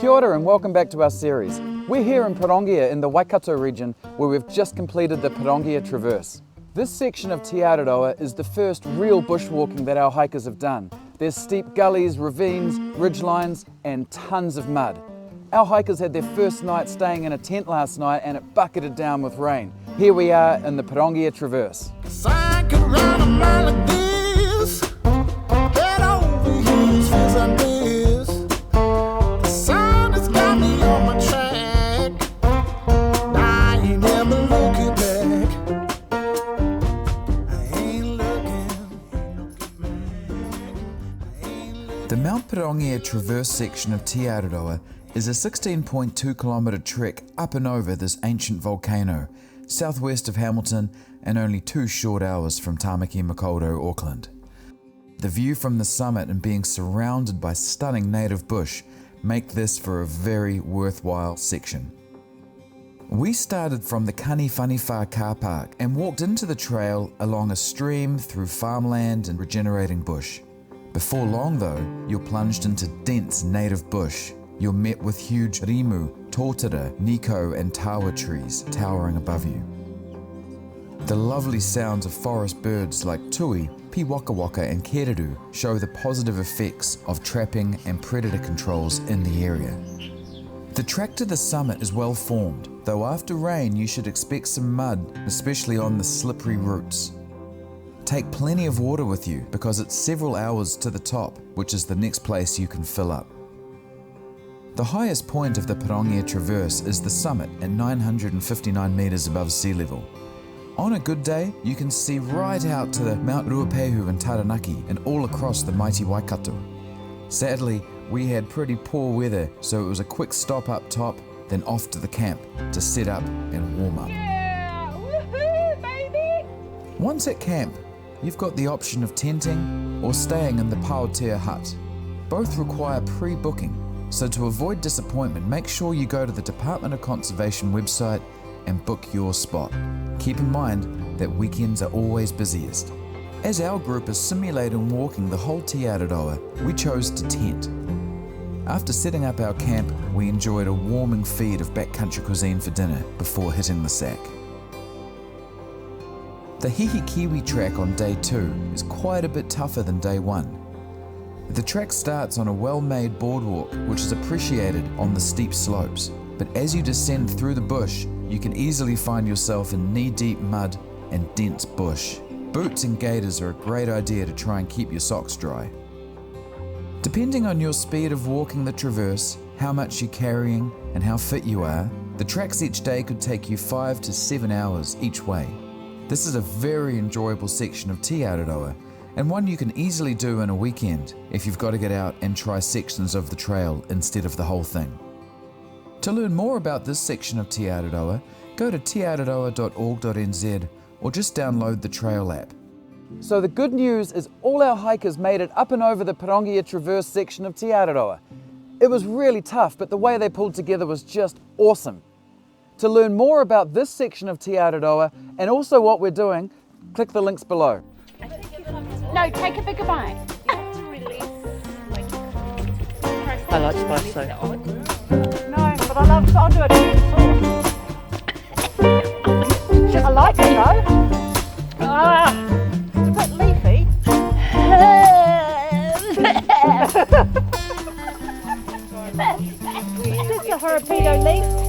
Kia ora and welcome back to our series. We're here in Porongia in the Waikato region where we've just completed the Pirongia Traverse. This section of Te Araroa is the first real bushwalking that our hikers have done. There's steep gullies, ravines, ridgelines and tons of mud. Our hikers had their first night staying in a tent last night and it bucketed down with rain. Here we are in the Pirongia Traverse. The Mt Pirongia Traverse section of Te Araroa is a 16.2 kilometre trek up and over this ancient volcano, southwest of Hamilton and only 2 short hours from Tamaki Makaurau, Auckland. The view from the summit and being surrounded by stunning native bush make this for a very worthwhile section. We started from the Kāniwhaniwha carpark and walked into the trail along a stream through farmland and regenerating bush. Before long though, you're plunged into dense native bush. You're met with huge rimu, totara, nīkau and tawa trees towering above you. The lovely sounds of forest birds like tui, piwakawaka and kereru show the positive effects of trapping and predator controls in the area. The track to the summit is well formed, though after rain you should expect some mud, especially on the slippery routes. Take plenty of water with you because it's several hours to the top, which is the next place you can fill up. The highest point of the Pirongia Traverse is the summit at 959 metres above sea level. On a good day, you can see right out to the Mount Ruapehu and Taranaki and all across the mighty Waikato. Sadly, we had pretty poor weather, so it was a quick stop up top, then off to the camp to set up and warm up. Yeah! Woohoo, baby! Once at camp, you've got the option of tenting or staying in the Paotea hut. Both require pre-booking, so to avoid disappointment, make sure you go to the Department of Conservation website and book your spot. Keep in mind that weekends are always busiest. As our group is simulating walking the whole Te Araroa, we chose to tent. After setting up our camp, we enjoyed a warming feed of backcountry cuisine for dinner before hitting the sack. The Kiwi track on day 2 is quite a bit tougher than day 1. The track starts on a well-made boardwalk which is appreciated on the steep slopes, but as you descend through the bush, you can easily find yourself in knee-deep mud and dense bush. Boots and gaiters are a great idea to try and keep your socks dry. Depending on your speed of walking the traverse, how much you're carrying and how fit you are, the tracks each day could take you 5 to 7 hours each way. This is a very enjoyable section of Te Araroa and one you can easily do in a weekend if you've got to get out and try sections of the trail instead of the whole thing. To learn more about this section of Te Araroa, go to teararoa.org.nz or just download the trail app. So the good news is all our hikers made it up and over the Pirongia Traverse section of Te Araroa. It was really tough, but the way they pulled together was just awesome. To learn more about this section of Te Araroa and also what we're doing, click the links below. No, take a bigger bite. You have to release, like, I like spice so. No, but I'll do it in sauce. I like it though. It's a bit leafy. Just a Horapido leaf.